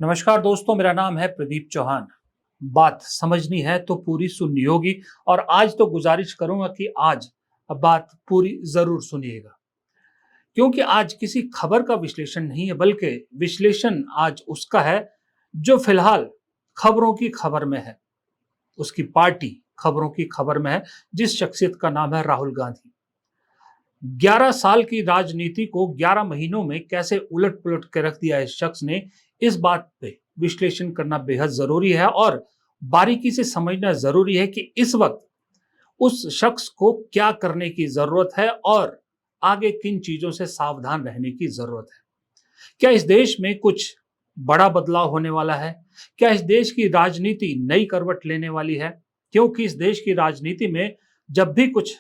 नमस्कार दोस्तों, मेरा नाम है प्रदीप चौहान। बात समझनी है तो पूरी सुननी होगी और आज तो गुजारिश करूंगा कि आज बात पूरी जरूर सुनिएगा, क्योंकि आज किसी खबर का विश्लेषण नहीं है, बल्कि विश्लेषण आज उसका है जो फिलहाल खबरों की खबर में है, उसकी पार्टी खबरों की खबर में है, जिस शख्सियत का नाम है राहुल गांधी। 11 साल की राजनीति को 11 महीनों में कैसे उलट पुलट के रख दिया इस शख्स ने, इस बात पे विश्लेषण करना बेहद जरूरी है और बारीकी से समझना जरूरी है कि इस वक्त उस शख्स को क्या करने की जरूरत है और आगे किन चीजों से सावधान रहने की जरूरत है। क्या इस देश में कुछ बड़ा बदलाव होने वाला है? क्या इस देश की राजनीति नई करवट लेने वाली है? क्योंकि इस देश की राजनीति में जब भी कुछ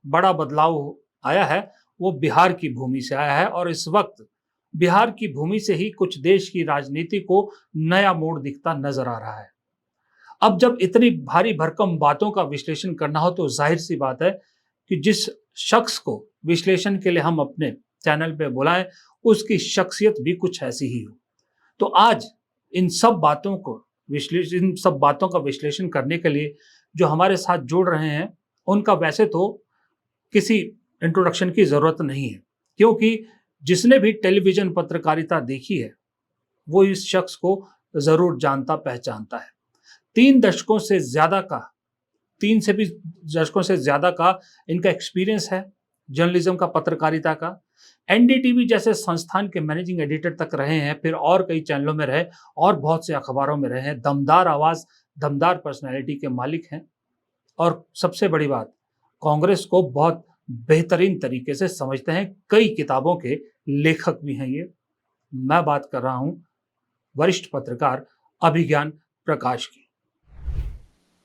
बड़ा बदलाव आया है, वो बिहार की भूमि से आया है और इस वक्त बिहार की भूमि से ही कुछ देश की राजनीति को नया मोड़ दिखता नजर आ रहा है। अब जब इतनी भारी भरकम बातों का विश्लेषण करना हो तो जाहिर सी बात है कि जिस शख्स को विश्लेषण के लिए हम अपने चैनल पे बुलाएं, उसकी शख्सियत भी कुछ ऐसी ही हो। तो आज इन सब बातों का विश्लेषण करने के लिए जो हमारे साथ जुड़ रहे हैं, उनका वैसे तो किसी इंट्रोडक्शन की जरूरत नहीं है, क्योंकि जिसने भी टेलीविजन पत्रकारिता देखी है वो इस शख्स को जरूर जानता पहचानता है। 3 दशकों से ज्यादा का 3 से भी दशकों से ज्यादा का इनका एक्सपीरियंस है जर्नलिज्म का, पत्रकारिता का। एनडीटीवी जैसे संस्थान के मैनेजिंग एडिटर तक रहे हैं, फिर और कई चैनलों में रहे और बहुत से अखबारों में रहे हैं। दमदार आवाज, दमदार पर्सनैलिटी के मालिक हैं और सबसे बड़ी बात, कांग्रेस को बहुत बेहतरीन तरीके से समझते हैं। कई किताबों के लेखक भी हैं ये। मैं बात कर रहा हूं वरिष्ठ पत्रकार अभिज्ञान प्रकाश की।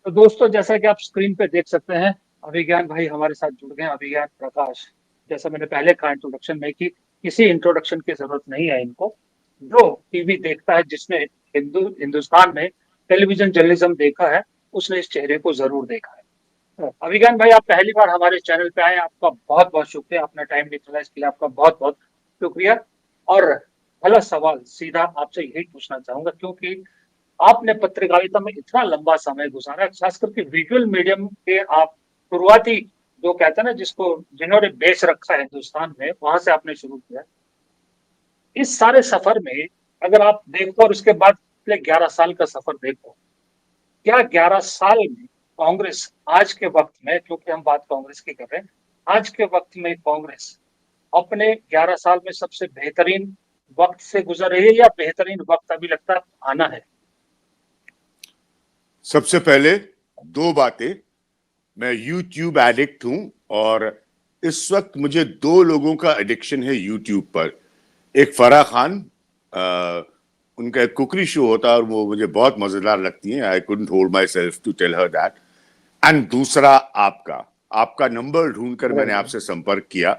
तो दोस्तों, जैसा कि आप स्क्रीन पे देख सकते हैं, अभिज्ञान भाई हमारे साथ जुड़ गए हैं। अभिज्ञान प्रकाश, जैसा मैंने पहले कहा इंट्रोडक्शन में कि किसी इंट्रोडक्शन की जरूरत नहीं है इनको। जो टीवी देखता है, जिसने हिंदुस्तान में टेलीविजन जर्नलिज्म देखा है, उसने इस चेहरे को जरूर देखा है। अभिज्ञान भाई, आप पहली बार हमारे चैनल पे आए, आपका बहुत बहुत शुक्रिया। अपना टाइम निकाला, इसके लिए आपका बहुत बहुत शुक्रिया। और पहला सवाल सीधा आपसे यही पूछना चाहूंगा, क्योंकि आपने पत्रकारिता में इतना लंबा समय गुजारा, खास करके विजुअल मीडियम के आप शुरुआती, जो कहते हैं ना, जिन्होंने बेच रखा है हिंदुस्तान में, वहां से आपने शुरू किया। इस सारे सफर में अगर आप देखो और उसके बाद पिछले 11 साल का सफर देखो, क्या 11 साल में कांग्रेस आज के वक्त में, क्योंकि हम बात कांग्रेस की कर रहे हैं, आज के वक्त में कांग्रेस अपने 11 साल में सबसे बेहतरीन वक्त से गुजर रही है या बेहतरीन वक्त अभी लगता है आना है? सबसे पहले दो बातें, मैं यूट्यूब एडिक्ट हूं और इस वक्त मुझे दो लोगों का एडिक्शन है यूट्यूब पर। एक फराह खान, उनका एक कुकरी शो होता है और वो मुझे बहुत मजेदार लगती है। I couldn't hold myself to tell her that. And दूसरा आपका नंबर ढूंढकर मैंने आपसे संपर्क किया।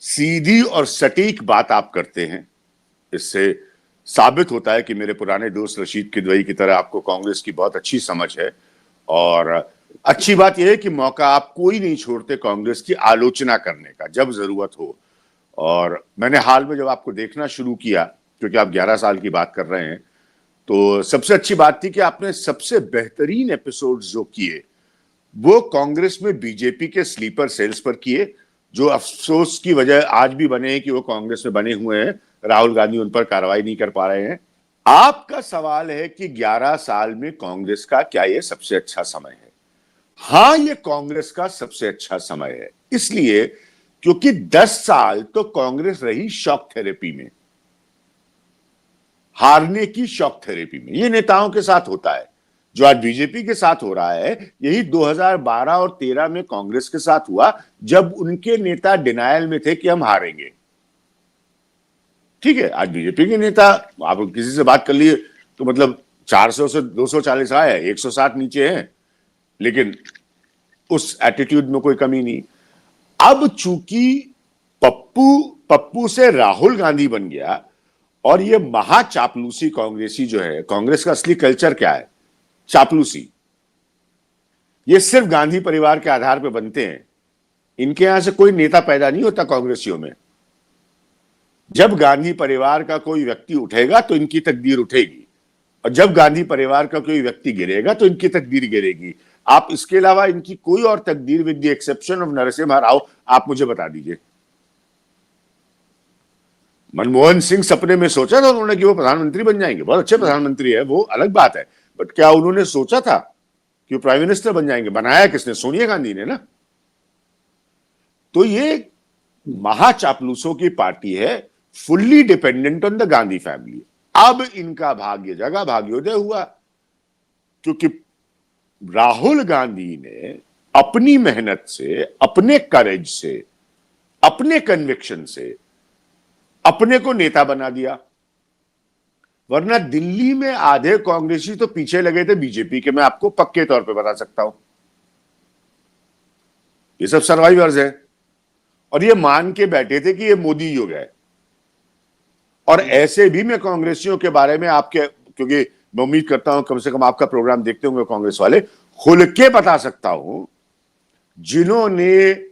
सीधी और सटीक बात आप करते हैं, इससे साबित होता है कि मेरे पुराने दोस्त रशीद किदवई की तरह आपको कांग्रेस की बहुत अच्छी समझ है। और अच्छी बात यह है कि मौका आप कोई नहीं छोड़ते कांग्रेस की आलोचना करने का जब जरूरत हो। और मैंने हाल में जब आपको देखना शुरू किया, क्योंकि आप 11 साल की बात कर रहे हैं, तो सबसे अच्छी बात थी कि आपने सबसे बेहतरीन एपिसोड्स जो किए वो कांग्रेस में बीजेपी के स्लीपर सेल्स पर किए, जो अफसोस की वजह आज भी बने हैं कि वो कांग्रेस में बने हुए हैं। राहुल गांधी उन पर कार्रवाई नहीं कर पा रहे हैं। आपका सवाल है कि 11 साल में कांग्रेस का क्या ये सबसे अच्छा समय है? हां, ये कांग्रेस का सबसे अच्छा समय है, इसलिए क्योंकि 10 साल तो कांग्रेस रही शॉक थेरेपी में, हारने की शॉक थेरेपी में। ये नेताओं के साथ होता है। जो आज बीजेपी के साथ हो रहा है, यही 2012 और 13 में कांग्रेस के साथ हुआ, जब उनके नेता डिनायल में थे कि हम हारेंगे। ठीक है, आज बीजेपी के नेता, आप किसी से बात कर लिए तो मतलब 400 से 240 आए, 160 नीचे हैं, लेकिन उस एटीट्यूड में कोई कमी नहीं। अब चूंकि पप्पू से राहुल गांधी बन गया और ये महाचापलूसी कांग्रेसी जो है, कांग्रेस का असली कल्चर क्या है? चापलूसी। ये सिर्फ गांधी परिवार के आधार पर बनते हैं। इनके यहां से कोई नेता पैदा नहीं होता कांग्रेसियों में। जब गांधी परिवार का कोई व्यक्ति उठेगा तो इनकी तकदीर उठेगी, और जब गांधी परिवार का कोई व्यक्ति गिरेगा तो इनकी तकदीर गिरेगी। आप इसके अलावा इनकी कोई और तकदीर, with the exception of Narasimha Rao, आप मुझे बता दीजिए। मनमोहन सिंह सपने में सोचा था उन्होंने कि वो प्रधानमंत्री बन जाएंगे, बहुत अच्छे प्रधानमंत्री है, वो अलग बात है, बट क्या उन्होंने सोचा था कि वो प्राइम मिनिस्टर बन जाएंगे? बनाया किसने? सोनिया गांधी ने ना। तो ये महाचापलूसों की पार्टी है, fully dependent on the Gandhi family. अब इनका भाग्य जगा, भाग्योदय हुआ, क्योंकि राहुल गांधी ने अपनी मेहनत से, अपने करेज से, अपने कन्विक्शन से अपने को नेता बना दिया। वरना दिल्ली में आधे कांग्रेसी तो पीछे लगे थे बीजेपी के, मैं आपको पक्के तौर पे बता सकता हूं। ये सब सर्वाइवर्स हैं, और ये मान के बैठे थे कि ये मोदी युग है। और ऐसे भी मैं कांग्रेसियों के बारे में आपके, क्योंकि मैं उम्मीद करता हूं कम से कम आपका प्रोग्राम देखते होंगे कांग्रेस वाले, खुल के बता सकता हूं, जिन्होंने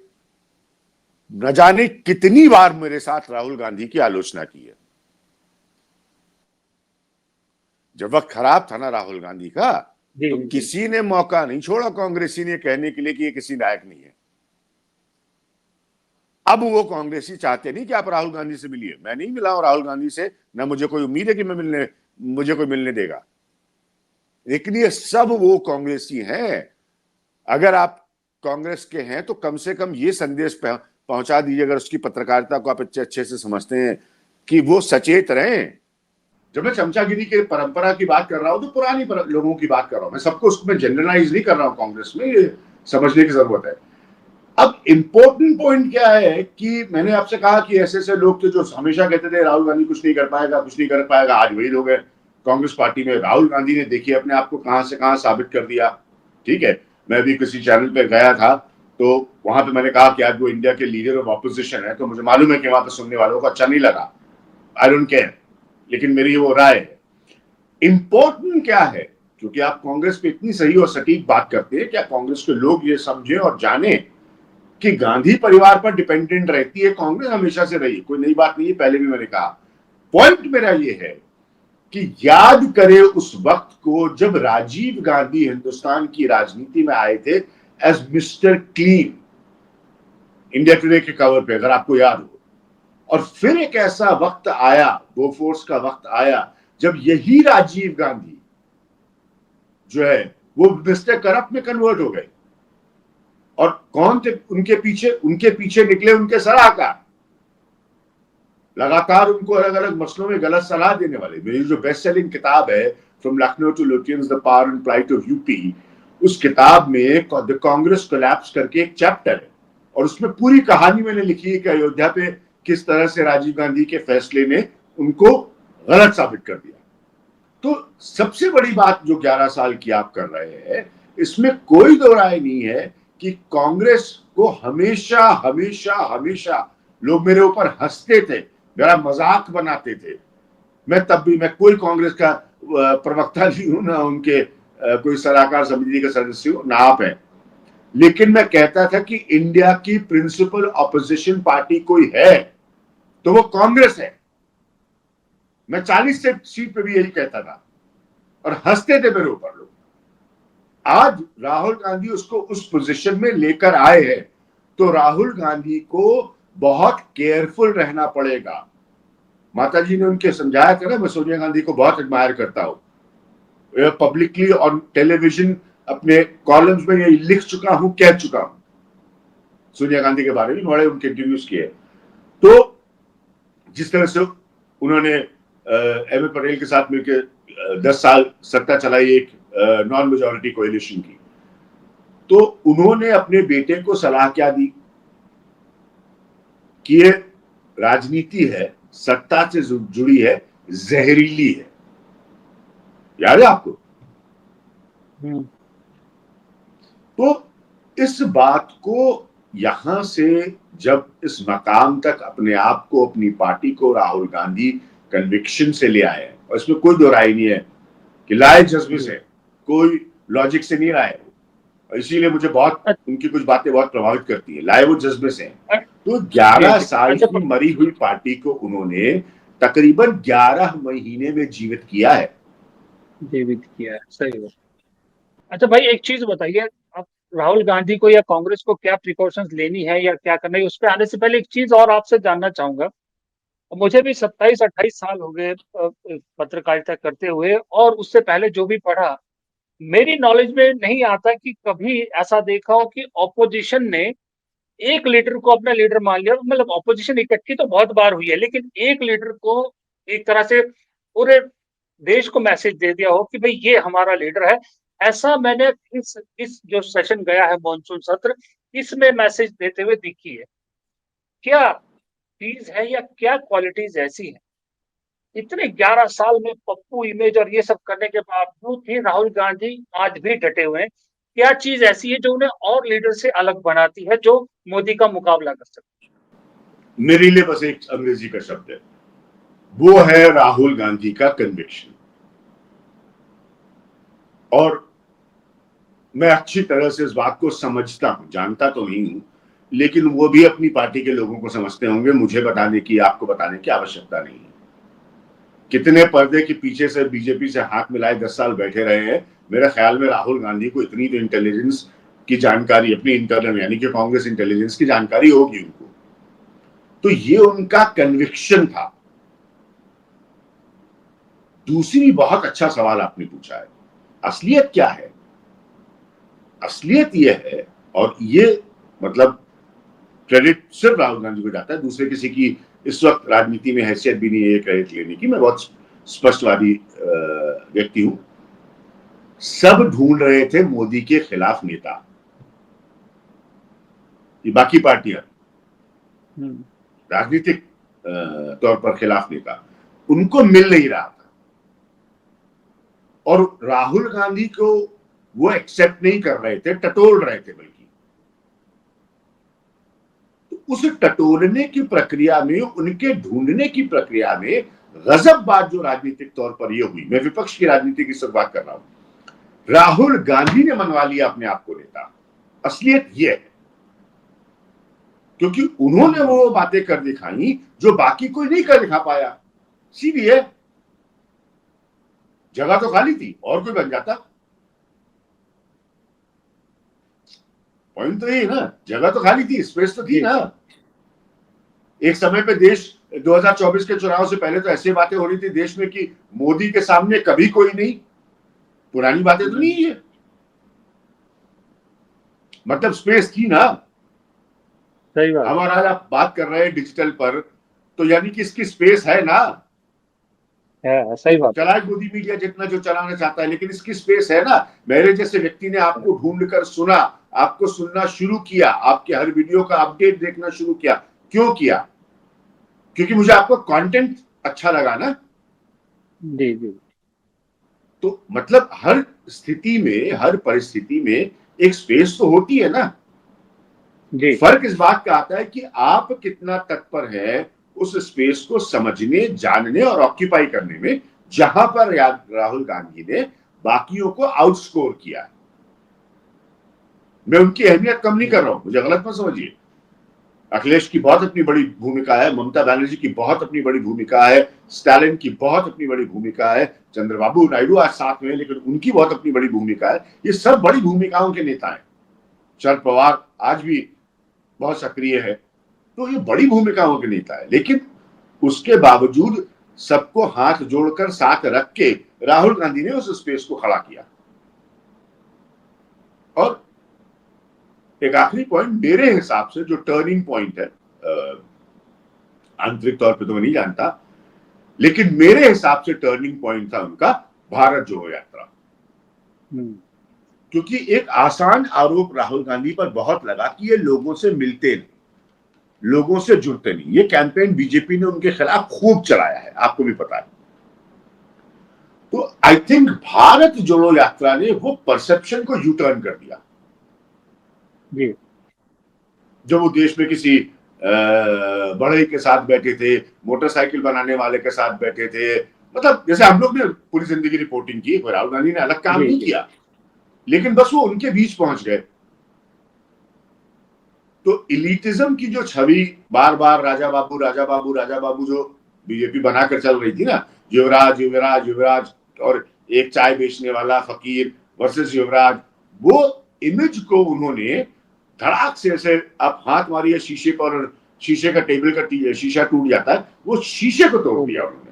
न जाने कितनी बार मेरे साथ राहुल गांधी की आलोचना की है। जब वक्त खराब था ना राहुल गांधी का, तो किसी ने मौका नहीं छोड़ा कांग्रेसी ने कहने के लिए कि ये किसी लायक नहीं है। अब वो कांग्रेसी चाहते नहीं कि आप राहुल गांधी से मिलिए। मैं नहीं मिला हूं राहुल गांधी से, ना मुझे कोई उम्मीद है कि मुझे कोई मिलने देगा। लेकिन ये सब वो कांग्रेसी हैं। अगर आप कांग्रेस के हैं तो कम से कम ये संदेश पहुंचा दीजिए, अगर उसकी पत्रकारिता को आप अच्छे से समझते हैं, कि वो सचेत रहें। जब मैं चमचागिरी के परंपरा की बात कर रहा हूं तो पुरानी लोगों की बात कर रहा हूं, मैं सबको उसमें जनरलाइज नहीं कर रहा हूं। कांग्रेस में ये समझने की जरूरत है। अब इंपॉर्टेंट पॉइंट क्या है कि मैंने आपसे कहा कि ऐसे ऐसे लोग थे जो हमेशा कहते थे राहुल गांधी कुछ नहीं कर पाएगा, कुछ नहीं कर पाएगा। आज वही लोग हैं कांग्रेस पार्टी में। राहुल गांधी ने देखिए अपने आप को कहां से कहां साबित कर दिया। ठीक है, मैं भी किसी चैनल पे गया था तो वहां पे मैंने कहा कि आज वो इंडिया के लीडर ऑफ ऑपोजिशन है, तो मुझे मालूम है कि वहां पे सुनने वालों को अच्छा नहीं लगा, आई डोंट केयर, लेकिन मेरी वो राय है। इंपॉर्टेंट क्या है, क्योंकि आप कांग्रेस पे इतनी सही और सटीक बात करते हैं, क्या कांग्रेस के लोग ये समझे और जाने कि गांधी परिवार पर डिपेंडेंट रहती है कांग्रेस, हमेशा से रही, कोई नई बात नहीं है, पहले भी मैंने कहा। पॉइंट मेरा ये है कि याद करें उस वक्त को जब राजीव गांधी हिंदुस्तान की राजनीति में आए थे as Mister Clean, India Today के कवर पे, अगर आपको याद हो। और फिर एक ऐसा वक्त आया, बोफोर्स का वक्त आया, जब यही राजीव गांधी जो है वो मिस्टर करप्ट में कन्वर्ट हो गए। और कौन थे उनके पीछे निकले उनके सलाहकार, लगातार उनको अलग अलग मसलों में गलत सलाह देने वाले। मेरी जो बेस्ट सेलिंग किताब है from Lucknow to Lutyens, the power and plight of UP, उस किताब में द कांग्रेस कोलैप्स करके एक चैप्टर है, और उसमें पूरी कहानी मैंने लिखी है कि अयोध्या पे किस तरह से राजीव गांधी के फैसले ने उनको गलत साबित कर दिया। तो सबसे बड़ी बात जो 11 साल की आप कर रहे हैं, इसमें कोई दो राय नहीं है कि कांग्रेस को हमेशा हमेशा हमेशा लोग मेरे ऊपर हंसते थे, मेरा मजाक बनाते थे। मैं तब भी, मैं कोई कांग्रेस का प्रवक्ता नहीं हूं, ना उनके कोई सलाहकार समिति का सदस्य हूं, ना आप हैं। लेकिन मैं कहता था कि इंडिया की प्रिंसिपल ऑपोजिशन पार्टी कोई है तो वो कांग्रेस है। मैं 40 सीट पे भी यही कहता था, और हंसते थे मेरे ऊपर लोग। आज राहुल गांधी उसको उस पोजीशन में लेकर आए हैं, तो राहुल गांधी को बहुत केयरफुल रहना पड़ेगा। माता जी ने उनके समझाया था ना, मैं सोनिया गांधी को बहुत एडमायर करता हूं, पब्लिकली ऑन टेलीविजन अपने कॉलम्स में ये लिख चुका हूं, कह चुका हूं सोनिया गांधी के बारे में, बड़े उनके इंटरव्यूज किए। तो जिस तरह से उन्होंने एम ए पटेल के साथ मिलकर 10 साल सत्ता चलाई, एक नॉन मेजॉरिटी कोएलिशन की, तो उन्होंने अपने बेटे को सलाह क्या दी कि ये राजनीति है, सत्ता से जुड़ी है, जहरीली है। याद है आपको? तो इस बात को यहां से जब इस मकाम तक अपने आप को, अपनी पार्टी को राहुल गांधी कन्विक्शन से ले आए, और इसमें कोई दो राय नहीं है कि लाए जज्बे से, कोई लॉजिक से नहीं लाए, और इसीलिए मुझे बहुत उनकी कुछ बातें बहुत प्रभावित करती है। लाए वो जज्बे से, तो जी 11 जी। साल अच्छा की मरी हुई पार्टी को उन्होंने तकरीबन 11 महीने में जीवित किया है। जीवित किया है, सही बात। अच्छा भाई, एक चीज बताइए, आप राहुल गांधी को या कांग्रेस को क्या प्रिकॉशंस लेनी है या क्या करना है, उस पर आने से पहले एक चीज और आपसे जानना चाहूंगा। मुझे भी 27-28 साल हो गए पत्रकारिता करते हुए, और उससे पहले जो भी पढ़ा, मेरी नॉलेज में नहीं आता कि कभी ऐसा देखा हो कि ऑपोजिशन ने एक लीडर को अपना लीडर मान लिया। मतलब ऑपोजिशन इकट्ठी तो बहुत बार हुई है, लेकिन एक लीडर को एक तरह से पूरे देश को मैसेज दे दिया हो कि भाई ये हमारा लीडर है। ऐसा मैंने इस जो सेशन गया है मॉनसून सत्र, इसमें मैसेज देते हुए दिखी है। क्या चीज है या क्या क्वालिटीज ऐसी है, इतने 11 साल में पप्पू इमेज और ये सब करने के बावजूद भी राहुल गांधी आज भी डटे हुए हैं? क्या चीज ऐसी है जो उन्हें और लीडर से अलग बनाती है, जो मोदी का मुकाबला कर सकती मेरे लिए बस एक अंग्रेजी का शब्द है, वो है राहुल गांधी का कन्विक्शन। और मैं अच्छी तरह से इस बात को समझता हूं, जानता तो नहीं हूं, लेकिन वो भी अपनी पार्टी के लोगों को समझते होंगे। मुझे बताने की, आपको बताने की आवश्यकता नहीं है। कितने पर्दे के पीछे से बीजेपी से हाथ मिलाए 10 साल बैठे रहे हैं। मेरे ख्याल में राहुल गांधी को इतनी तो इंटेलिजेंस की जानकारी, अपनी इंटरनल यानी कि कांग्रेस इंटेलिजेंस की जानकारी होगी उनको। तो ये उनका कन्विक्शन था। दूसरी बहुत अच्छा सवाल आपने पूछा है, असलियत क्या है? असलियत यह है, और ये मतलब क्रेडिट सिर्फ राहुल गांधी को जाता है, दूसरे किसी की इस वक्त राजनीति में हैसियत भी नहीं है क्रेडिट लेने की। मैं बहुत स्पष्टवादी व्यक्ति हूं। सब ढूंढ रहे थे मोदी के खिलाफ नेता, ये बाकी पार्टियां है? राजनीतिक तौर पर खिलाफ नेता, उनको मिल नहीं रहा था। और राहुल गांधी को वो एक्सेप्ट नहीं कर रहे थे, टटोल रहे थे बल्कि। तो उस टटोलने की प्रक्रिया में, उनके ढूंढने की प्रक्रिया में गजब बात जो राजनीतिक तौर पर यह हुई, मैं विपक्ष की राजनीति की सब बात कर रहा हूं, राहुल गांधी ने मनवा लिया अपने आप को नेता। असलियत यह है, क्योंकि उन्होंने वो बातें कर दिखाई जो बाकी कोई नहीं कर दिखा पाया। सीधी है, जगह तो खाली थी, और कोई बन जाता। पॉइंट तो यही ना, जगह तो खाली थी, स्पेस तो थी जी। ना। एक समय पे देश 2024 के चुनाव से पहले तो ऐसी बातें हो रही थी देश में कि मोदी के सामने कभी कोई नहीं। पुरानी बातें तो नहीं है, मतलब स्पेस थी ना। सही बात हम और आज आप बात कर रहे हैं डिजिटल पर, तो यानी कि इसकी स्पेस है ना। है, सही बात चलाए मोदी मीडिया जितना जो चलाना चाहता है, लेकिन इसकी स्पेस है ना। मेरे जैसे व्यक्ति ने आपको ढूंढ कर सुना, आपको सुनना शुरू किया, आपके हर वीडियो का अपडेट देखना शुरू किया। क्यों किया? क्योंकि मुझे आपका कंटेंट अच्छा लगा ना। जी जी। तो मतलब हर स्थिति में, हर परिस्थिति में एक स्पेस तो होती है ना। जी। फर्क इस बात का आता है कि आप कितना तत्पर है उस स्पेस को समझने, जानने और ऑक्यूपाई करने में, जहां पर राहुल गांधी ने बाकियों को आउटस्कोर किया। मैं उनकी अहमियत कम नहीं कर रहा हूं, मुझे गलत मत समझिए। अखिलेश की बहुत अपनी बड़ी भूमिका है, ममता बनर्जी की बहुत अपनी बड़ी भूमिका है, स्टालिन की बहुत अपनी बड़ी भूमिका है, चंद्रबाबू नायडू आज साथ में, लेकिन उनकी बहुत अपनी बड़ी भूमिका है। ये सब बड़ी भूमिकाओं के नेता हैं। शरद पवार आज भी बहुत सक्रिय है। तो ये बड़ी भूमिकाओं के नेता है, लेकिन उसके बावजूद सबको हाथ जोड़कर साथ रख के राहुल गांधी ने उस स्पेस को खड़ा किया। और एक आखिरी पॉइंट मेरे हिसाब से जो टर्निंग पॉइंट है, आंतरिक तौर पे तो मैं नहीं जानता, लेकिन मेरे हिसाब से टर्निंग पॉइंट था उनका भारत जोड़ो यात्रा। क्योंकि एक आसान आरोप राहुल गांधी पर बहुत लगा कि ये लोगों से मिलते नहीं, लोगों से जुड़ते नहीं। ये कैंपेन बीजेपी ने उनके खिलाफ खूब चलाया है, आपको भी पता है। तो आई थिंक भारत जोड़ो यात्रा ने वो परसेप्शन को यू टर्न कर दिया। जी। जब वो देश में किसी बढ़ई के साथ बैठे थे, मोटरसाइकिल बनाने वाले के साथ बैठे थे, मतलब जैसे हम लोग ने पूरी जिंदगी रिपोर्टिंग की, राहुल गांधी ने अलग काम जी नहीं जी। किया, लेकिन बस वो उनके बीच पहुंच गए। तो इलिटिज्म की जो छवि बार बार राजा बाबू राजा बाबू राजा बाबू जो बीजेपी बनाकर चल रही थी ना, युवराज युवराज युवराज, और एक चाय बेचने वाला फकीर वर्सेस युवराज, वो इमेज को उन्होंने धड़ाक से ऐसे, आप हाथ मारिए शीशे पर, शीशे का टेबल का शीशा टूट जाता है, वो शीशे को तोड़ दिया उन्होंने।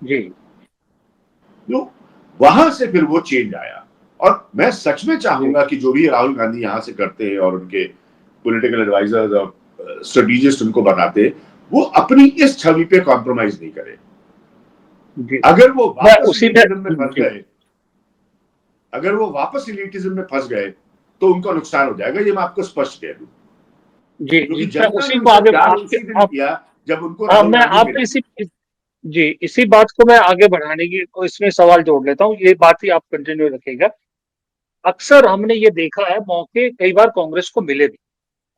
जी। तो वहां से फिर वो चेंज आया। और मैं सच में चाहूंगा कि जो भी राहुल गांधी यहां से करते हैं और उनके पॉलिटिकल एडवाइजर्स और स्ट्रेटेजिस्ट उनको बताते हैं, वो अपनी इस छवि पे कॉम्प्रोमाइज नहीं करे। जी। अगर वो मैं वापस उसी इलिटिज्म में फंस जी गए, अगर वो वापस इलिटिज्म में फंस गए तो उनका नुकसान हो जाएगा, ये मैं आपको स्पष्ट कह दूं। जी क्योंकि जी मैं जनता ने उसी को उनसे आगे प्यार आपके उसी दिन आप किया जब उनको हाँ राहुल मैं गांधी आप मिला। जी इसी बात को मैं आगे बढ़ाने की इसमें सवाल जोड़ लेता हूँ, ये बात ही आप कंटिन्यू रखिएगा। अक्सर हमने ये देखा है, मौके कई बार कांग्रेस को मिले भी,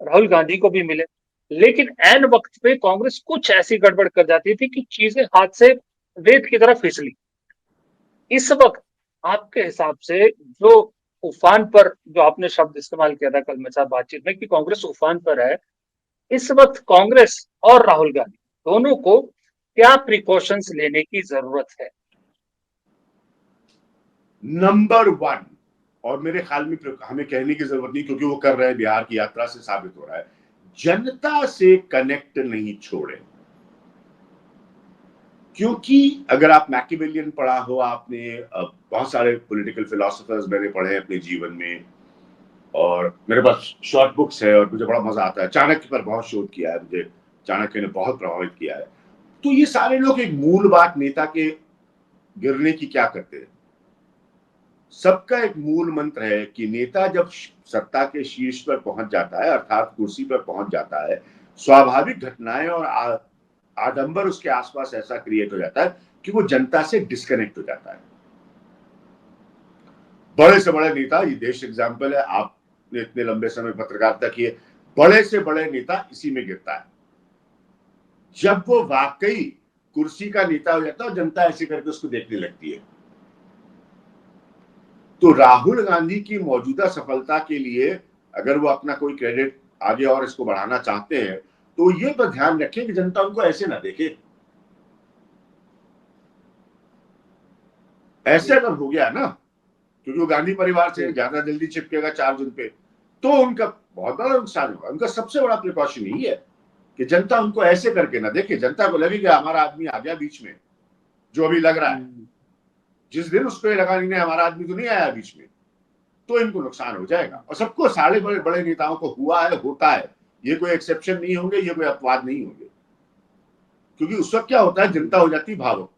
राहुल गांधी को भी मिले, लेकिन ऐन वक्त पे कांग्रेस कुछ ऐसी गड़बड़ कर जाती थी कि चीजें हाथ से रेत की तरह फिसली। इस वक्त आपके हिसाब से जो उफान पर, जो आपने शब्द इस्तेमाल किया था कल मेरे साथ बातचीत में कि कांग्रेस उफान पर है, इस वक्त कांग्रेस और राहुल गांधी दोनों को क्या प्रिकॉशंस लेने की जरूरत है? नंबर वन, और मेरे ख्याल में हमें कहने की जरूरत नहीं क्योंकि वो कर रहे हैं, बिहार की यात्रा से साबित हो रहा है, जनता से कनेक्ट नहीं छोड़े। क्योंकि अगर आप मैकियावेलियन पढ़ा हो आपने, बहुत सारे पॉलिटिकल फिलोसोफर्स मैंने पढ़े हैं अपने जीवन में, और मेरे पास शॉर्ट बुक्स है और मुझे बड़ा मजा आता है। चाणक्य पर बहुत शोध किया है, मुझे चाणक्य ने बहुत प्रभावित किया है। तो ये सारे लोग एक मूल बात नेता के गिरने की क्या करते हैं, सबका एक मूल मंत्र है कि नेता जब सत्ता के शीर्ष पर पहुंच जाता है, अर्थात कुर्सी पर पहुंच जाता है, स्वाभाविक घटनाएं और आडंबर उसके आसपास ऐसा क्रिएट हो जाता है कि वो जनता से डिस्कनेक्ट हो जाता है। बड़े से बड़े नेता, ये देश एग्जाम्पल है, आपने इतने लंबे समय पत्रकारिता की है, बड़े से बड़े नेता इसी में गिरता है जब वो वाकई कुर्सी का नेता हो जाता है और जनता ऐसे करके उसको देखने लगती है। तो राहुल गांधी की मौजूदा सफलता के लिए अगर वो अपना कोई क्रेडिट आगे और इसको बढ़ाना चाहते हैं तो ये पर ध्यान रखें कि जनता उनको ऐसे ना देखे। ऐसे अगर हो गया ना, क्योंकि वो गांधी परिवार से ज्यादा जल्दी चिपकेगा 4 जून पे, तो उनका बहुत बड़ा नुकसान होगा। उनका सबसे बड़ा प्रिकॉशन यही है कि जनता उनको ऐसे करके ना देखे, जनता को लगे कि हमारा आदमी आ गया बीच में, जो अभी लग रहा है। जिस दिन उसको ये लगा नहीं हमारा आदमी तो नहीं आया बीच में, तो इनको नुकसान हो जाएगा। और सबको, सारे बड़े बड़े नेताओं को हुआ है, होता है, ये कोई एक्सेप्शन नहीं होंगे, ये कोई अपवाद नहीं होंगे। क्योंकि उस वक्त क्या होता है, जनता हो जाती भावुक,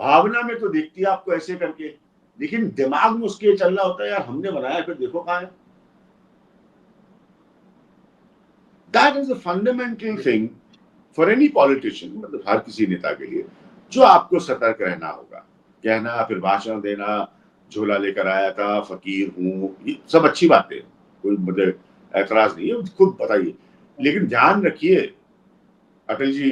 भावना में तो देखती है आपको ऐसे करके, लेकिन दिमाग में उसके चल रहा होता है यार हमने बनाया फिर देखो कहां है। That is a fundamental thing for any politician, मतलब हर किसी नेता के लिए, जो आपको सतर्क रहना होगा। कहना, फिर भाषण देना, झोला लेकर आया था, फकीर हूं, ये सब अच्छी बातें, कोई मुझे ऐतराज नहीं है, खुद बताइए। लेकिन ध्यान रखिए, अटल जी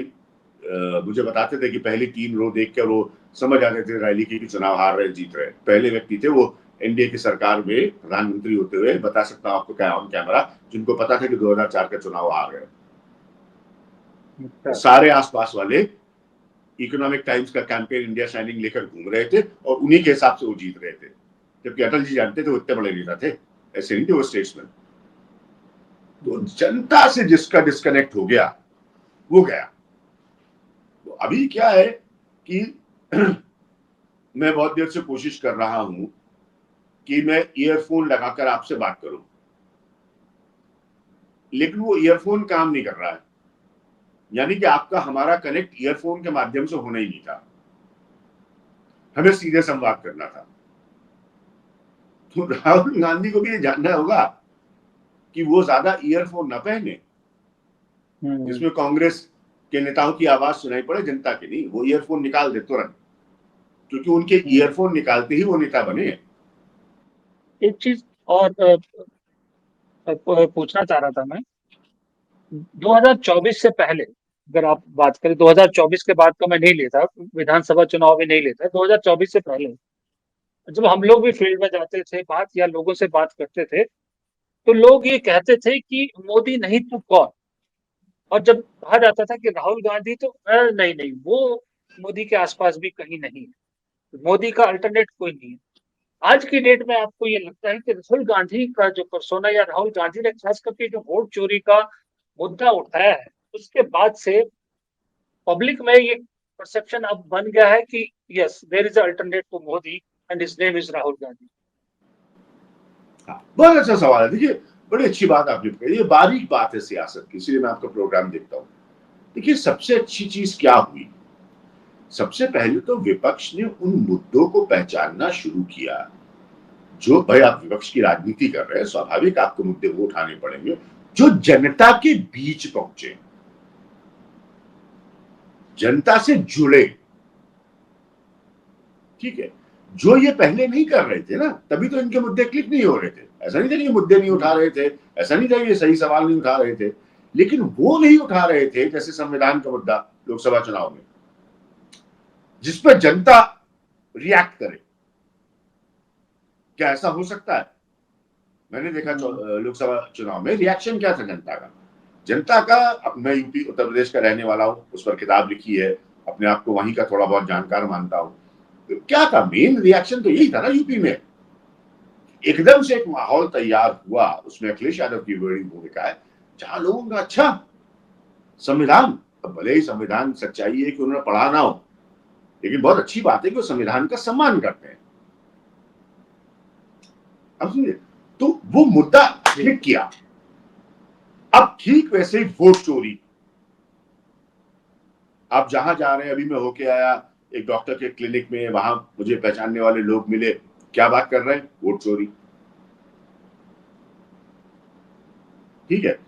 मुझे बताते थे कि पहली 3 रो देख कर वो समझ आते थे रैली की कि चुनाव हार रहे जीत रहे। पहले व्यक्ति थे वो एनडीए की सरकार में प्रधानमंत्री होते हुए, बता सकता हूं आपको क्या ऑन कैमरा, जिनको पता था कि 2004 का चुनाव हार रहे। सारे आसपास वाले इकोनॉमिक टाइम्स का कैंपेन इंडिया शाइनिंग लेकर घूम रहे थे और उन्हीं के हिसाब से वो जीत रहे थे। जबकि अटल जी जानते थे वो इतने बड़े नेता थे, ऐसे नहीं थे वो स्टेट्समैन। तो जनता से जिसका डिस्कनेक्ट हो गया वो गया। तो अभी क्या है कि मैं बहुत देर से कोशिश कर रहा हूं कि मैं ईयरफोन लगाकर आपसे बात करूं, लेकिन वो ईयरफोन काम नहीं कर रहा है। यानी कि आपका हमारा कनेक्ट ईयरफोन के माध्यम से होना ही नहीं था, हमें सीधे संवाद करना था। तो राहुल गांधी को भी ये जानना होगा कि वो ज्यादा ईयरफोन ना पहने जिसमें कांग्रेस के नेताओं की आवाज सुनाई पड़े, जनता की नहीं। वो ईयरफोन निकाल दे तुरंत, क्योंकि उनके ईयरफोन निकालते ही वो नेता बने। एक चीज और पूछना चाह रहा था मैं, 2024 से पहले अगर आप बात करें, 2024 के बाद तो मैं नहीं लेता, विधानसभा चुनाव भी नहीं लेता, 2024 से पहले जब हम लोग भी फील्ड में जाते थे बात या लोगों से बात करते थे, तो लोग ये कहते थे कि मोदी नहीं तो कौन? और जब कहा जाता था कि राहुल गांधी, तो नहीं, नहीं, वो मोदी के आस-पास भी कहीं नहीं है। मोदी का अल्टरनेट कोई नहीं है। आज की डेट में आपको ये लगता है कि राहुल गांधी का जो पर्सोना, या राहुल गांधी ने खास करके जो वोट चोरी का मुद्दा उठाया है, उसके बाद से पब्लिक में ये परसेप्शन अब बन गया है कि yes, there is alternate to Modi and his name is Rahul Gandhi. हाँ, बहुत अच्छा सवाल है। देखिए, बड़ी अच्छी बात आपने कही, ये बारीक बात है सियासत की, इसलिए मैं आपका प्रोग्राम देखता हूँ। देखिए, सबसे अच्छी चीज क्या हुई? सबसे पहले तो विपक्ष ने उन मुद्दों को पहचानना शुरू किया। जो भाई, आप विपक्ष की राजनीति कर रहे हैं, स्वाभाविक आपको मुद्दे वो उठाने पड़ेंगे जो जनता के बीच पहुंचे, जनता से जुड़े। ठीक है, जो ये पहले नहीं कर रहे थे ना, तभी तो इनके मुद्दे क्लिक नहीं हो रहे थे। ऐसा नहीं था कि ये मुद्दे नहीं उठा रहे थे, ऐसा नहीं था कि ये सही सवाल नहीं उठा रहे थे, लेकिन वो नहीं उठा रहे थे जैसे संविधान का मुद्दा लोकसभा चुनाव में, जिस पर जनता रिएक्ट करे। क्या ऐसा हो सकता है? मैंने देखा लोकसभा चुनाव में रिएक्शन क्या था जनता का। जनता का, अब मैं यूपी उत्तर प्रदेश का रहने वाला हूं, उस पर किताब लिखी है, अपने आप को वहीं का थोड़ा बहुत जानकार मानता हूं। तो क्या था मेन रिएक्शन? तो यही था ना यूपी में, एकदम से एक माहौल तैयार हुआ, उसमें अखिलेश यादव की बड़ी भूमिका है, जहां लोगों का अच्छा संविधान, अब भले ही संविधान सच्चाई है कि उन्होंने पढ़ा ना हो, लेकिन बहुत अच्छी बात है कि वो संविधान का सम्मान करते हैं। अब सुनिए, तो वो मुद्दा क्लिक किया। अब ठीक वैसे ही वोट चोरी, आप जहां जा रहे हैं, अभी मैं होके आया एक डॉक्टर के क्लिनिक में, वहां मुझे पहचानने वाले लोग मिले, क्या बात कर रहे हैं? वोट चोरी। ठीक है,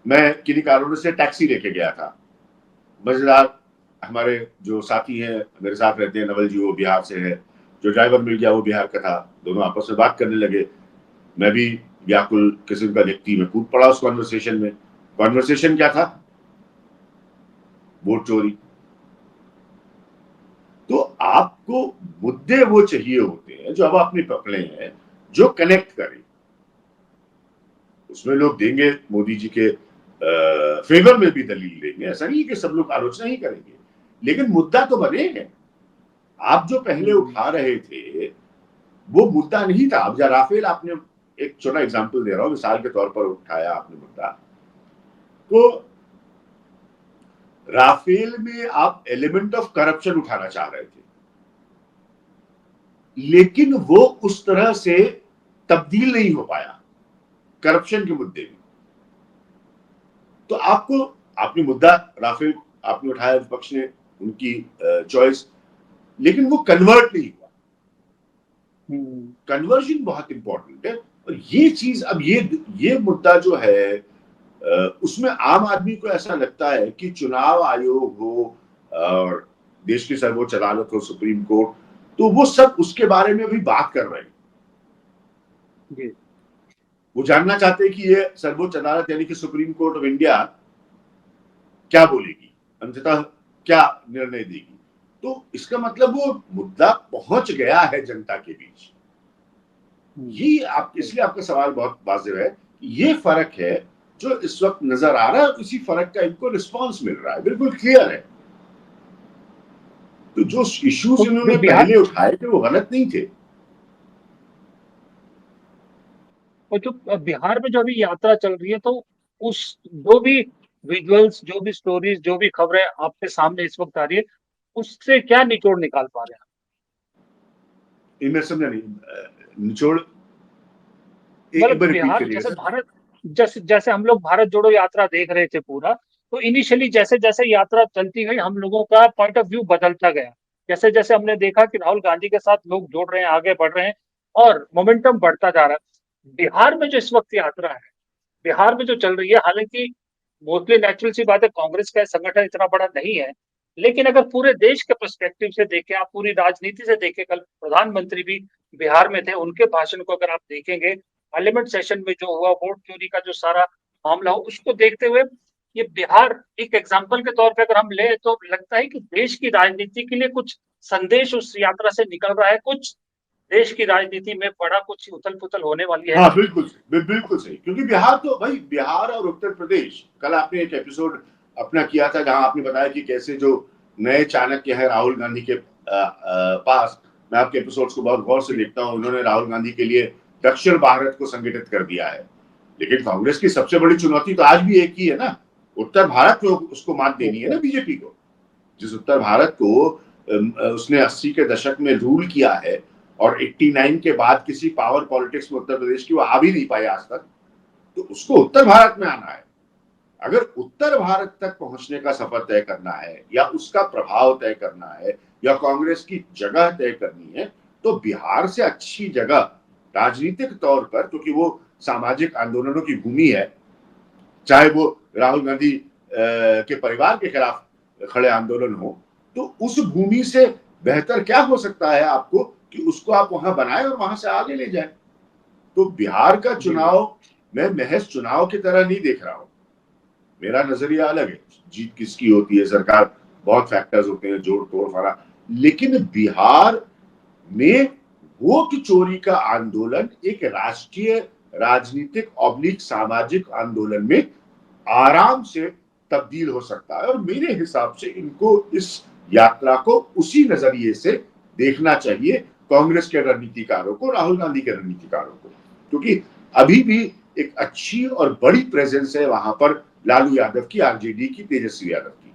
मैं किन्हीं कारणों से टैक्सी लेके गया था, मजेदार, हमारे जो साथी हैं मेरे साथ रहते हैं, नवल जी, वो बिहार से है, जो ड्राइवर मिल गया वो बिहार का था, दोनों आपस में बात करने लगे। मैं भी व्याकुल किस्म का व्यक्ति, में कूद पड़ा उस कॉन्वर्सेशन में। कॉन्वर्सेशन क्या था? वोट चोरी। तो आपको मुद्दे वो चाहिए होते हैं जो अब अपनी पकड़े हैं, जो कनेक्ट करें। उसमें लोग देंगे मोदी जी के फेवर में भी दलील देंगे, ऐसा नहीं कि सब लोग आलोचना ही करेंगे, लेकिन मुद्दा तो बनेगा। आप जो पहले उठा रहे थे वो मुद्दा नहीं था। अब राफेल, आपने, एक छोटा एग्जांपल दे रहा हूं, मिसाल के तौर पर उठाया आपने मुद्दा, तो राफेल में आप एलिमेंट ऑफ करप्शन उठाना चाह रहे थे, लेकिन वो उस तरह से तब्दील नहीं हो पाया करप्शन के मुद्दे में। तो आपको, आपने मुद्दा राफेल आपने उठाया, विपक्ष ने, उनकी चॉइस, लेकिन वो कन्वर्ट नहीं हुआ। कन्वर्जन बहुत इंपॉर्टेंट है। और ये चीज, अब ये मुद्दा जो है, उसमें आम आदमी को ऐसा लगता है कि चुनाव आयोग हो और देश की सर्वोच्च अदालत हो, सुप्रीम कोर्ट, तो वो सब उसके बारे में भी बात कर रहे हैं। वो जानना चाहते हैं कि ये सर्वोच्च अदालत यानी कि सुप्रीम कोर्ट ऑफ इंडिया क्या बोलेगी, अंततः क्या निर्णय देगी। तो इसका मतलब वो मुद्दा पहुंच गया है जनता के बीच। ये आप, इसलिए आपका सवाल बहुत वाजिब है। ये फर्क है जो इस वक्त नजर आ रहा है, इसी फर्क का इनको रिस्पांस मिल रहा है, बिल्कुल क्लियर है। तो जो इश्यूज इन्होंने पहले उठाए थे वो गलत नहीं थे। और जो बिहार में जो अभी यात्रा चल रही है, तो उस, जो भी विजुअल्स, जो भी स्टोरीज, जो भी खबरें आपके सामने इस वक्त आ रही है, उससे क्या निचोड़ निकाल पा रहे हैं? मैं समझा नहीं, निचोड़ एक मतलब बार रिपीट बिहार, करिए जैसे सर। भारत, जैसे जैसे हम लोग भारत जोड़ो यात्रा देख रहे थे पूरा, तो इनिशियली जैसे जैसे यात्रा चलती गई, हम लोगों का पॉइंट ऑफ व्यू बदलता गया। जैसे जैसे हमने देखा कि राहुल गांधी के साथ लोग जुड़ रहे हैं, आगे बढ़ रहे हैं, और मोमेंटम बढ़ता जा रहा है। बिहार में जो इस वक्त यात्रा है, बिहार में जो चल रही है, हालांकि मोस्टली नेचुरल सी बात है, कांग्रेस का संगठन इतना बड़ा नहीं है, लेकिन अगर पूरे देश के पर्सपेक्टिव से देखें, आप पूरी राजनीति से देखें, कल प्रधानमंत्री भी बिहार में थे, उनके भाषण को अगर आप देखेंगे, पार्लियामेंट सेशन में जो हुआ, वोट चोरी का जो सारा मामला हो, उसको देखते हुए ये बिहार एक एग्जाम्पल के तौर पे अगर हम ले, तो लगता है कि देश की राजनीति के लिए कुछ संदेश उस यात्रा से निकल रहा है, कुछ देश की राजनीति में बड़ा कुछ उथल-पुथल होने वाली है। हाँ, बिल्कुल, बिल्कुल सही, क्योंकि बिहार तो भाई, बिहार और उत्तर प्रदेश, कल आपने एक एपिसोड अपना किया था जहां आपने बताया कि कैसे जो नए चाणक्य है राहुल गांधी के पास, मैं आपके एपिसोड्स को बहुत गौर से देखता हूं, उन्होंने राहुल गांधी के लिए दक्षिण भारत को संगठित कर दिया है। लेकिन कांग्रेस की सबसे बड़ी चुनौती तो आज भी एक ही है ना, उत्तर भारत को उसको मात देनी है ना बीजेपी को। जिस उत्तर भारत को उसने 80 के दशक में रूल किया है और 89 के बाद किसी पावर पॉलिटिक्स में उत्तर प्रदेश की वो आ भी नहीं पाए आज तक, तो उसको उत्तर भारत में आना है। अगर उत्तर भारत तक पहुंचने का सफर तय करना है या उसका प्रभाव तय करना है या कांग्रेस की जगह तय करनी है, तो बिहार से अच्छी जगह राजनीतिक तौर पर, क्योंकि वो सामाजिक आंदोलनों की भूमि है, चाहे वो राहुल गांधी के परिवार के खिलाफ खड़े आंदोलन हो, तो उस भूमि से बेहतर क्या हो सकता है आपको कि उसको आप वहां बनाए और वहां से आगे ले जाए। तो बिहार का चुनाव मैं महज चुनाव की तरह नहीं देख रहा हूं, मेरा नजरिया अलग है। जीत किसकी होती है, सरकार, बहुत फैक्टर्स होते हैं, जोड़ तोड़ फरा, लेकिन बिहार में वोट चोरी का आंदोलन एक राष्ट्रीय राजनीतिक ऑब्लिक सामाजिक आंदोलन में आराम से तब्दील हो सकता है। और मेरे हिसाब से इनको इस यात्रा को उसी नजरिए से देखना चाहिए, कांग्रेस के रणनीतिकारों को, राहुल गांधी के रणनीतिकारों को, क्योंकि अभी भी एक अच्छी और बड़ी प्रेजेंस है वहां पर लालू यादव की, आरजेडी की, तेजस्वी यादव की।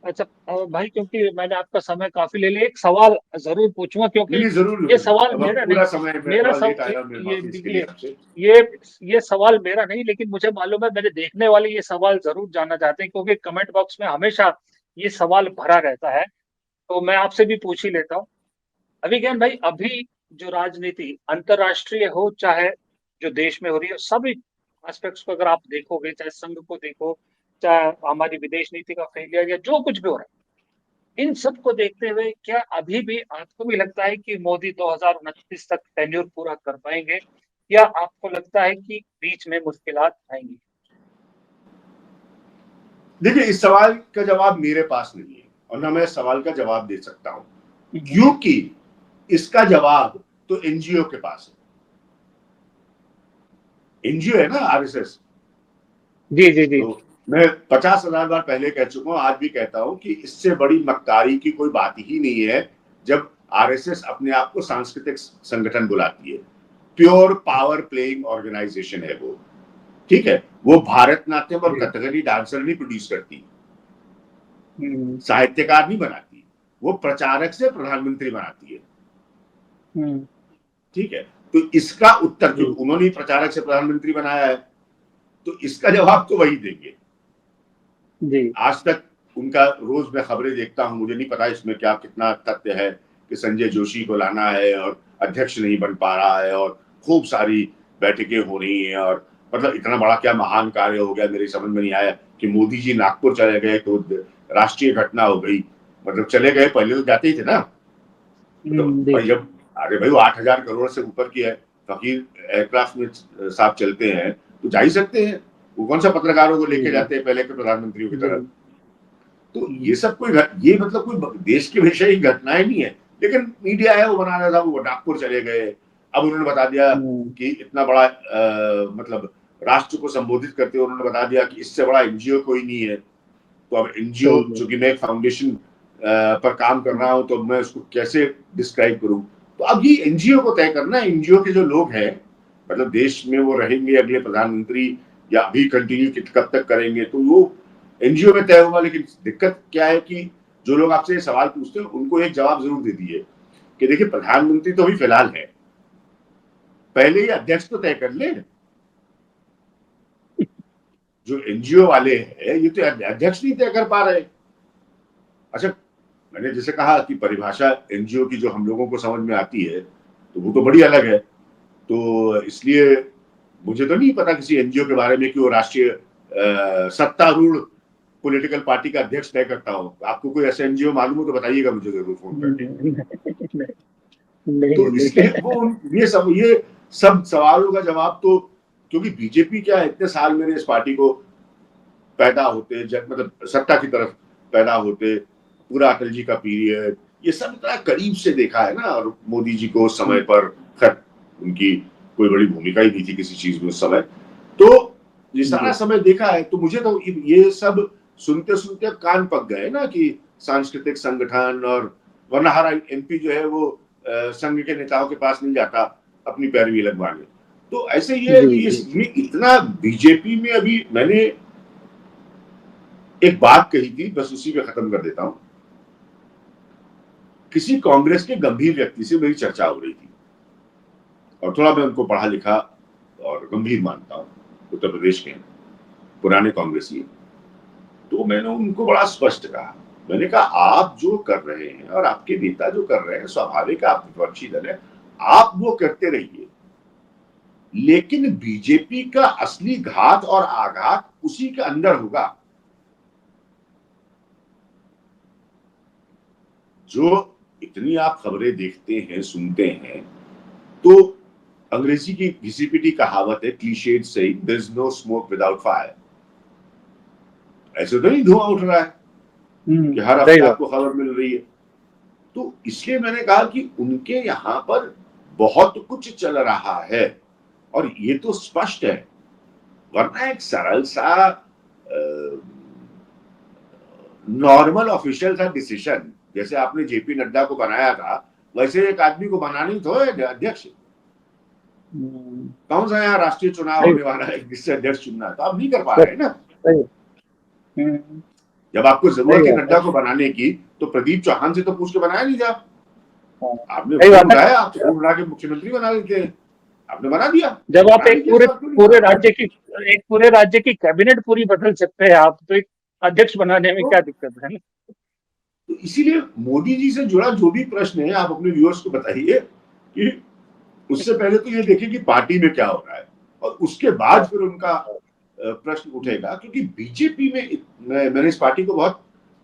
अच्छा भाई, क्योंकि मैंने आपका समय काफी ले लिया, एक सवाल जरूर पूछूंगा, क्योंकि नहीं, जरूर ये जरूर। सवाल अब मेरा नहीं, पूरा समय मैं मेरा थोड़ा सब लेट आया, मैं ये माफी इसके लिए ये आपसे। ये ये सवाल मेरा नहीं, लेकिन मुझे मालूम है मेरे देखने वाले ये सवाल जरूर जानना चाहते हैं, क्योंकि कमेंट बॉक्स में हमेशा ये सवाल भरा रहता है। तो मैं आपसे भी पूछ ही लेता हूँ। अभिज्ञान भाई, अभी जो राजनीति अंतरराष्ट्रीय हो चाहे जो देश में हो रही है, सभी एस्पेक्ट्स को अगर आप देखोगे, चाहे संघ को देखो, चाहे हमारी विदेश नीति का फेलियर या जो कुछ भी हो रहा है, इन सब को देखते हुए क्या अभी भी आपको भी लगता है कि मोदी 2029 तक टेन्योर पूरा कर पाएंगे, या आपको लगता है कि बीच में मुश्किलात आएंगी? देखिए, इस सवाल का जवाब मेरे पास नहीं है और ना मैं सवाल का जवाब दे सकता हूं, क्योंकि इसका जवाब तो एनजीओ के पास है। एनजीओ है ना आरएसएस। जी जी जी। तो मैं 50,000 बार पहले कह चुका हूं, आज भी कहता हूं कि इससे बड़ी मक्कारी की कोई बात ही नहीं है जब आरएसएस अपने आप को सांस्कृतिक संगठन बुलाती है। प्योर पावर प्लेइंग ऑर्गेनाइजेशन है वो, ठीक है। वो भारतनाट्यम और कथकली डांसर नहीं प्रोड्यूस करती, साहित्यकार नहीं बनाती, वो प्रचारक से प्रधानमंत्री बनाती है, ठीक है। तो इसका उत्तर, जो उन्होंने प्रचारक से प्रधानमंत्री बनाया है, तो इसका जवाब तो वही देंगे। जी। आज तक उनका रोज मैं खबरें देखता हूं, मुझे नहीं पता इसमें क्या कितना तथ्य है कि संजय जोशी को लाना है और अध्यक्ष नहीं बन पा रहा है और खूब सारी बैठकें हो रही हैं, और मतलब इतना बड़ा क्या महान कार्य हो गया, मेरी समझ में नहीं आया कि मोदी जी नागपुर चले गए तो राष्ट्रीय घटना हो गई। मतलब चले गए, पहले तो जाते ही थे ना। तो भाई जब, अरे भाई वो 8,000 करोड़ से ऊपर की है, फकीर एयरक्राफ्ट में साहब चलते हैं तो जा ही सकते हैं। वो कौन सा पत्रकारों को लेके जाते हैं पहले के प्रधानमंत्रियों की तरह। तो ये सब कोई ये मतलब कोई देश के विषय की घटनाएं नहीं है, लेकिन मीडिया है वो बना रहा था, वो नागपुर चले गए। अब उन्होंने बता दिया कि इतना बड़ा मतलब राष्ट्र को संबोधित करते हुए उन्होंने बता दिया कि इससे बड़ा एनजीओ कोई नहीं है। तो अब एनजीओ, चूंकि मैं एक फाउंडेशन पर काम कर रहा हूं, तो मैं उसको कैसे डिस्क्राइब करूं। तो अब ये एनजीओ को तय करना है, एनजीओ के जो लोग हैं, मतलब देश में वो रहेंगे अगले प्रधानमंत्री या अभी कंटिन्यू कब तक करेंगे, तो वो एनजीओ में तय होगा। लेकिन दिक्कत क्या है कि जो लोग आपसे ये सवाल पूछते हैं उनको एक जवाब जरूर दे दिए कि देखिए, प्रधानमंत्री तो अभी फिलहाल है, पहले ही अध्यक्ष तो तय कर ले। जो एनजीओ वाले हैं ये तो अध्यक्ष नहीं तय कर पा रहे। अच्छा, मैंने जैसे कहा कि परिभाषा एनजीओ की जो हम लोगों को समझ में आती है, तो वो तो बड़ी अलग है। तो इसलिए मुझे तो नहीं पता किसी एनजीओ के बारे में कि वो राष्ट्रीय सत्तारूढ़ पॉलिटिकल पार्टी का अध्यक्ष तय करता हो। आपको कोई ऐसा एनजीओ मालूम हो तो बताइएगा मुझे जरूर फोन करके। तो इसलिए वो ये सब सवालों का जवाब तो, क्योंकि बीजेपी क्या है, इतने साल मेरे इस पार्टी को पैदा होते, मतलब सत्ता की तरफ पैदा होते, पूरा अटल जी का पीरियड, ये सब इतना करीब से देखा है ना, और मोदी जी को उस समय पर खैर उनकी कोई बड़ी भूमिका ही नहीं थी किसी चीज में उस समय, तो ये सारा जी समय देखा है, तो मुझे तो ये सब सुनते सुनते कान पक गए ना कि सांस्कृतिक संगठन, और वरना हर एमपी जो है वो संघ के नेताओं के पास नहीं जाता अपनी पैरवी लगवाने। तो ऐसे जी जी ये इतना बीजेपी में, अभी मैंने एक बात कही थी, बस उसी पे खत्म कर देता हूं। किसी कांग्रेस के गंभीर व्यक्ति से मेरी चर्चा हो रही थी, और थोड़ा मैं उनको पढ़ा लिखा और गंभीर मानता हूं, उत्तर प्रदेश के हैं, पुराने कांग्रेसी। तो मैंने उनको बड़ा स्पष्ट कहा, मैंने कहा आप जो कर रहे हैं और आपके नेता जो कर रहे हैं, स्वाभाविक आप विपक्षी दल है, आप वो करते रहिए, लेकिन बीजेपी का असली घात और आघात उसी के अंदर होगा। जो इतनी आप खबरें देखते हैं, सुनते हैं, तो अंग्रेजी की घिसी पिटी कहावत है, cliched saying, there is no smoke without fire. ऐसे तो नहीं धुआं उठ रहा है कि हर सही हफ्ते बात। आपको खबर मिल रही है। तो इसलिए मैंने कहा कि उनके यहां पर बहुत कुछ चल रहा है, और ये तो स्पष्ट है, वरना एक सरल सा नॉर्मल ऑफिशियल सा डिसीजन, जैसे आपने जेपी नड्डा को बनाया था, वैसे एक आदमी को बनानी तो है अध्यक्ष। कौन सा यहाँ राष्ट्रीय चुनाव सही होने वाला है जिससे अध्यक्ष चुनना है, तो आप नहीं कर पा सही रहे हैं ना। सही। हम्म, जब आपको सही जरूरत है बात है। नड्डा को बनाने की, तो प्रदीप चौहान से तो पूछ के बनाया नहीं था। हाँ, आपने सही फोन बात उठाया, आप है। फोन उठा के मुख्यमंत्री बना लेते हैं, आपने बना दिया, जब आप बना लीजिए, इस बात क्यों नहीं बना रहे? एक पूरे राज्य की कैबिनेट पूरी बदल सकते हैं आप, तो एक अध्यक्ष बनाने में तो क्या दिक्कत है ना? तो इसीलिए मोदी जी से जुड़ा जो भी प्रश्न है, आप अपने व्यूअर्स को बताइए कि उससे पहले तो ये देखिए कि पार्टी में क्या हो रहा है, और उसके बाद फिर उनका प्रश्न उठेगा, क्योंकि बीजेपी में मैंने इस पार्टी को बहुत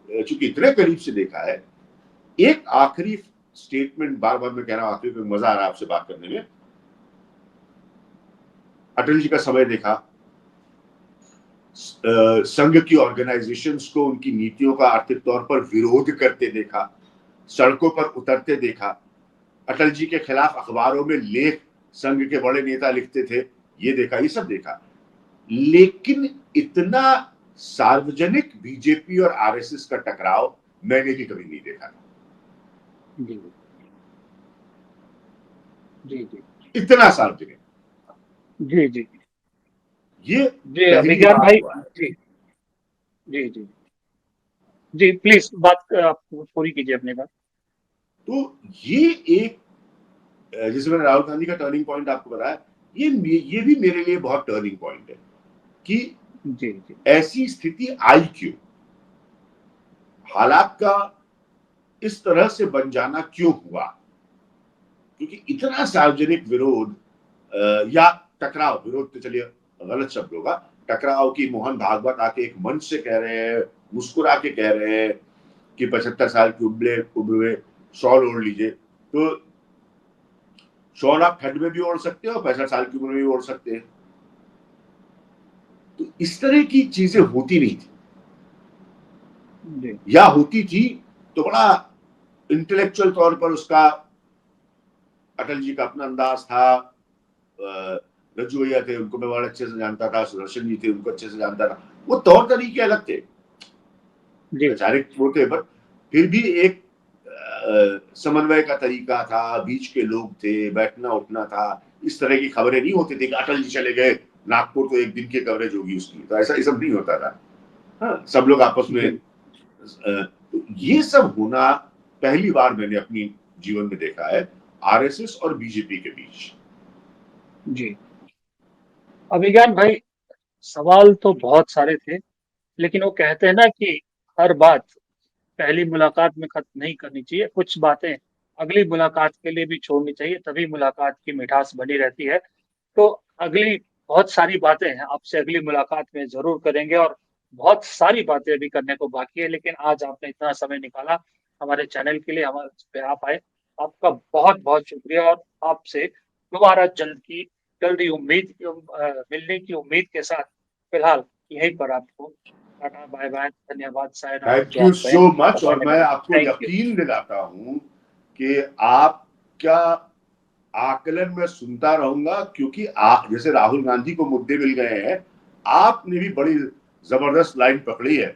चूंकि इतने करीब से देखा है। एक आखिरी स्टेटमेंट, बार बार मैं कह रहा हूं आखिरी में, मजा आ रहा है आपसे बात करने में। अटल जी का समय देखा, संघ की ऑर्गेनाइजेशंस को उनकी नीतियों का आर्थिक तौर पर विरोध करते देखा, सड़कों पर उतरते देखा, अटल जी के खिलाफ अखबारों में लेख संघ के बड़े नेता लिखते थे, ये देखा, ये सब देखा। लेकिन इतना सार्वजनिक बीजेपी और आरएसएस का टकराव मैंने भी कभी नहीं देखा था। जी जी जी इतना सार्वजनिक जी जी ये जी पहली अभिज्ञान बार भाई। हुआ है। जी जी जी जी, प्लीज बात आप पूरी कीजिए अपनी बात। तो ये एक, जैसे मैंने राहुल गांधी का टर्निंग पॉइंट आपको बताया, ये भी मेरे लिए बहुत टर्निंग पॉइंट है कि जी जी ऐसी स्थिति आई क्यों, हालात का इस तरह से बन जाना क्यों हुआ, क्योंकि इतना सार्वजनिक विरोध या टकराव, विरोध तो चलिए गलत शब्द होगा, टकराव की मोहन भागवत आके एक मंच से कह रहे हैं, मुस्कुरा के कह रहे हैं कि 75 साल के उबले शॉल ओढ़ लीजिए, तो शॉल आप ठंड में भी ओढ़ सकते हो, 65 साल की उम्र में भी ओढ़ सकते हैं। तो इस तरह की चीजें होती नहीं थी, जी या होती थी तो बड़ा इंटेलेक्चुअल तौर पर उसका, अटल जी का अपना अंदाज था, रज्जू भैया थे, उनको मैं बड़ा अच्छे से जानता था, सुदर्शन जी थे, उनको अच्छे से जानता था, वो तौर तरीके अलग थे, जी वैचारिक वो थे, बट फिर भी एक समन्वय का तरीका था, बीच के लोग थे, बैठना उठना था, इस तरह की खबरें नहीं होती थी कि अटल जी चले गए नागपुर तो एक दिन की कवरेज होगी उसकी, तो ऐसा ये सब नहीं होता था। हाँ, सब लोग आपस में जी तो ये सब होना पहली बार मैंने अपनी जीवन में देखा है, आरएसएस और बीजेपी के बीच। जी अभिज्ञान भाई, सवाल तो बहुत सारे थे, लेकिन वो कहते हैं ना कि हर बात पहली मुलाकात में खत्म नहीं करनी चाहिए, कुछ बातें अगली मुलाकात के लिए भी छोड़नी चाहिए, तभी मुलाकात की मिठास बनी रहती है। तो अगली बहुत सारी बातें हैं आपसे अगली मुलाकात में जरूर करेंगे, और बहुत सारी बातें अभी करने को बाकी है, लेकिन आज आपने इतना समय निकाला हमारे चैनल के लिए, हमारे पे आप आए, आपका बहुत बहुत शुक्रिया। और आपसे दोबारा जल्दी उम्मीद मिलने की उम्मीद के साथ फिलहाल यहीं पर आपको टाटा, बाय बाय, धन्यवाद, शायद थैंक क्या यू आप कहें, सो मच। समय और मैं देने आपको थैंक यू। यकीन दिलाता हूं कि आपका आकलन मैं सुनता रहूंगा, क्योंकि आप जैसे राहुल गांधी को मुद्दे मिल गए हैं, आपने भी बड़ी जबरदस्त लाइन पकड़ी है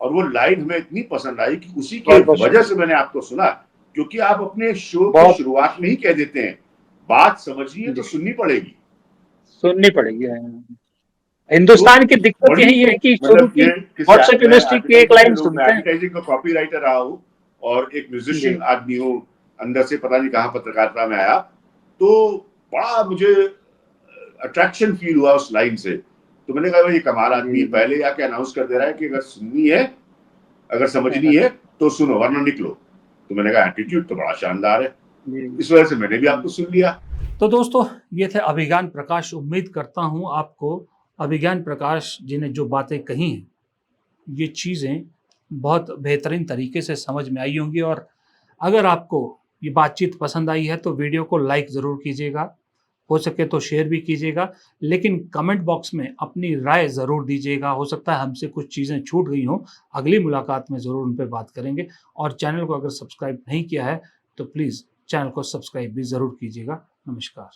और वो लाइन हमें इतनी पसंद आई कि उसी के बहुत बहुत वजह शुक्रिया। से मैंने आपको सुना, क्योंकि आप अपने शो की बहुत शुरुआत में ही कह देते हैं बात समझनी है तो जी, सुननी पड़ेगी। सुननी पड़ेगी। हाँ। तो हिंदुस्तान की दिक्कत बड़ी यही है कि शुरू मतलब की ये किसी व्हाट्सएप मैं यूनिवर्सिटी की एक एडवर्टाइजिंग के लाइन लोग, मैं सुनते हैं। एडवर्टाइजिंग का कॉपी राइटर रहा हूँ और एक जी, म्यूजिशियन आदमी हूँ, अंदर से पता नहीं कहाँ पत्रकारिता में आया, तो बड़ा मुझे अट्रैक्शन फील हुआ उस लाइन से। तो मैंने कहा ये कमाल आदमी है, जी, पहले आके अनाउंस कर दे रहा है कि अगर सुननी है, अगर हाँ, समझनी है तो सुनो वरना निकलो। तो मैंने कहा एटीट्यूड तो बड़ा शानदार है, जी, इस वजह से मैंने भी हाँ। आपको सुन लिया। तो दोस्तों, ये थे अभिज्ञान प्रकाश। उम्मीद करता हूँ आपको अभिज्ञान प्रकाश जी ने जो बातें कही हैं, ये चीज़ें बहुत बेहतरीन तरीके से समझ में आई होंगी। और अगर आपको ये बातचीत पसंद आई है तो वीडियो को लाइक ज़रूर कीजिएगा, हो सके तो शेयर भी कीजिएगा, लेकिन कमेंट बॉक्स में अपनी राय ज़रूर दीजिएगा। हो सकता है हमसे कुछ चीज़ें छूट गई हों, अगली मुलाकात में ज़रूर उन पे बात करेंगे। और चैनल को अगर सब्सक्राइब नहीं किया है तो प्लीज़ चैनल को सब्सक्राइब भी ज़रूर कीजिएगा। नमस्कार।